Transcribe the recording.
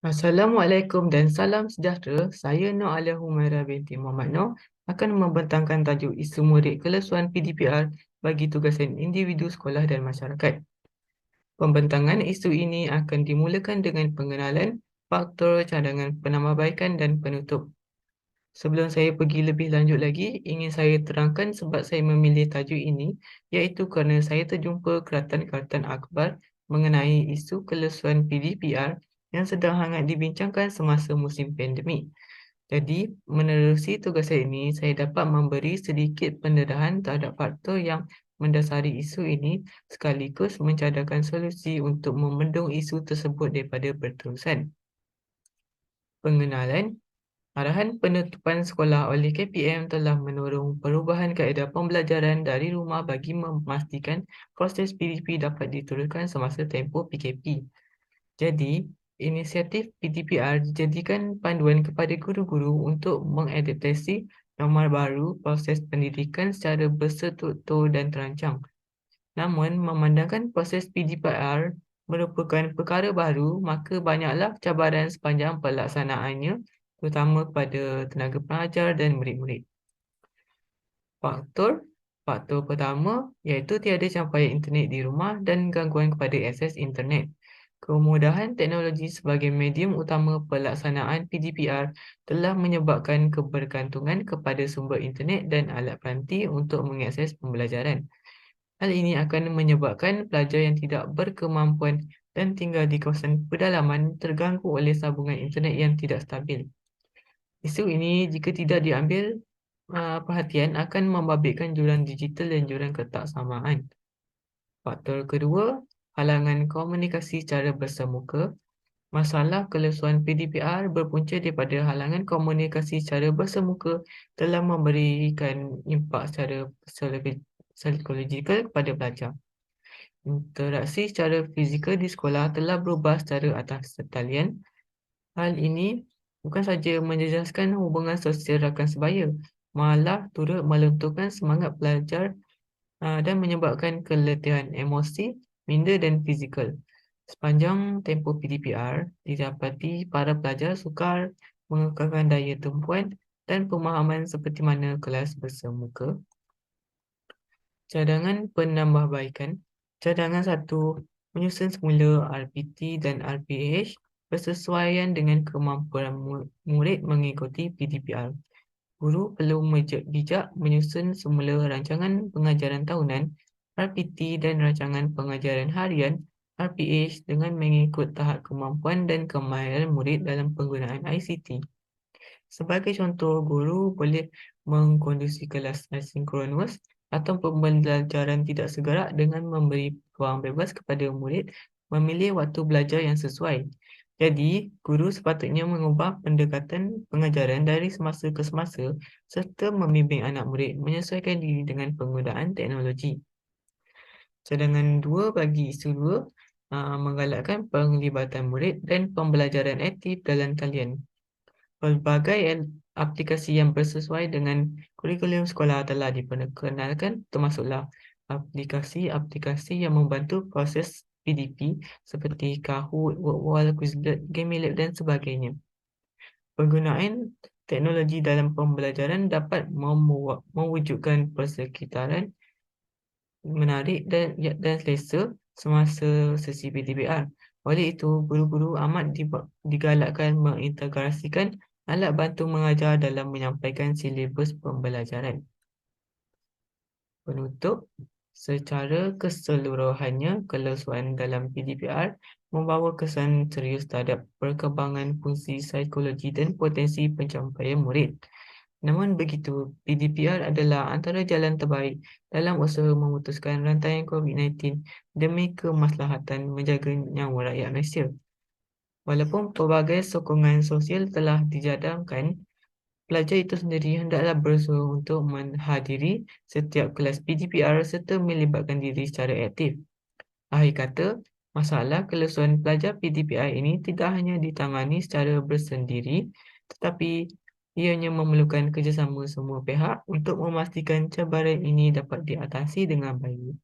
Assalamualaikum dan salam sejahtera. Saya Nur Alia Humaira binti Muhammad Noor akan membentangkan tajuk isu murid kelesuan PDPR bagi tugasan individu sekolah dan masyarakat. Pembentangan isu ini akan dimulakan dengan pengenalan, faktor, cadangan penambahbaikan dan penutup. Sebelum saya pergi lebih lanjut lagi, ingin saya terangkan sebab saya memilih tajuk ini, iaitu kerana saya terjumpa keratan-keratan akhbar mengenai isu kelesuan PDPR yang sedang hangat dibincangkan semasa musim pandemik. Jadi, menerusi tugas saya ini, saya dapat memberi sedikit pendedahan terhadap faktor yang mendasari isu ini sekaligus mencadangkan solusi untuk membendung isu tersebut daripada berterusan. Pengenalan. Arahan penutupan sekolah oleh KPM telah mendorong perubahan kaedah pembelajaran dari rumah bagi memastikan proses PDP dapat diteruskan semasa tempoh PKP. Jadi, inisiatif PDPR dijadikan panduan kepada guru-guru untuk mengadaptasi norma baru proses pendidikan secara berstruktur dan terancang. Namun, memandangkan proses PDPR merupakan perkara baru, maka banyaklah cabaran sepanjang pelaksanaannya, terutama kepada tenaga pengajar dan murid-murid. Faktor Faktor pertama iaitu tiada campaian internet di rumah dan gangguan kepada akses internet. Kemudahan teknologi sebagai medium utama pelaksanaan PDPR telah menyebabkan kebergantungan kepada sumber internet dan alat peranti untuk mengakses pembelajaran. Hal ini akan menyebabkan pelajar yang tidak berkemampuan dan tinggal di kawasan pedalaman terganggu oleh sambungan internet yang tidak stabil. Isu ini jika tidak diambil perhatian akan membabitkan jurang digital dan jurang ketaksamaan. Faktor kedua, halangan komunikasi secara bersemuka. Masalah kelesuan PDPR berpunca daripada halangan komunikasi secara bersemuka telah memberikan impak secara psikologikal kepada pelajar. Interaksi secara fizikal di sekolah telah berubah secara atas talian. Hal ini bukan saja menjejaskan hubungan sosial rakan sebaya, malah turut melunturkan semangat pelajar dan menyebabkan keletihan emosi, minda dan fizikal. Sepanjang tempoh PDPR, didapati para pelajar sukar mengekalkan daya tumpuan dan pemahaman seperti mana kelas bersemuka. Cadangan penambahbaikan. Cadangan 1, menyusun semula RPT dan RPH bersesuaian dengan kemampuan murid mengikuti PDPR. Guru perlu bijak menyusun semula rancangan pengajaran tahunan, RPT dan rancangan pengajaran harian, RPH dengan mengikut tahap kemampuan dan kemahiran murid dalam penggunaan ICT. Sebagai contoh, guru boleh mengkondusi kelas asinkronus atau pembelajaran tidak segerak dengan memberi ruang bebas kepada murid memilih waktu belajar yang sesuai. Jadi, guru sepatutnya mengubah pendekatan pengajaran dari semasa ke semasa serta membimbing anak murid menyesuaikan diri dengan penggunaan teknologi. Cadangan 2 bagi isu 2, menggalakkan penglibatan murid dan pembelajaran aktif dalam talian. Pelbagai aplikasi yang bersesuai dengan kurikulum sekolah telah diperkenalkan, termasuklah aplikasi-aplikasi yang membantu proses PDP seperti Kahoot, WordWall, Quizlet, GamiLab dan sebagainya. Penggunaan teknologi dalam pembelajaran dapat mewujudkan persekitaran menarik dan selesa semasa sesi PDPR. Oleh itu, guru-guru amat digalakkan mengintegrasikan alat bantu mengajar dalam menyampaikan silibus pembelajaran. Penutup, secara keseluruhannya, kelesuan dalam PDPR membawa kesan serius terhadap perkembangan fungsi psikologi dan potensi pencapaian murid. Namun begitu, PDPR adalah antara jalan terbaik dalam usaha memutuskan rantaian COVID-19 demi kemaslahatan menjaga nyawa rakyat Malaysia. Walaupun pelbagai sokongan sosial telah dijadangkan, pelajar itu sendiri hendaklah berusaha untuk menghadiri setiap kelas PDPR serta melibatkan diri secara aktif. Akhir kata, masalah kelesuan pelajar PDPR ini tidak hanya ditangani secara bersendiri, tetapi ianya memerlukan kerjasama semua pihak untuk memastikan cabaran ini dapat diatasi dengan baik.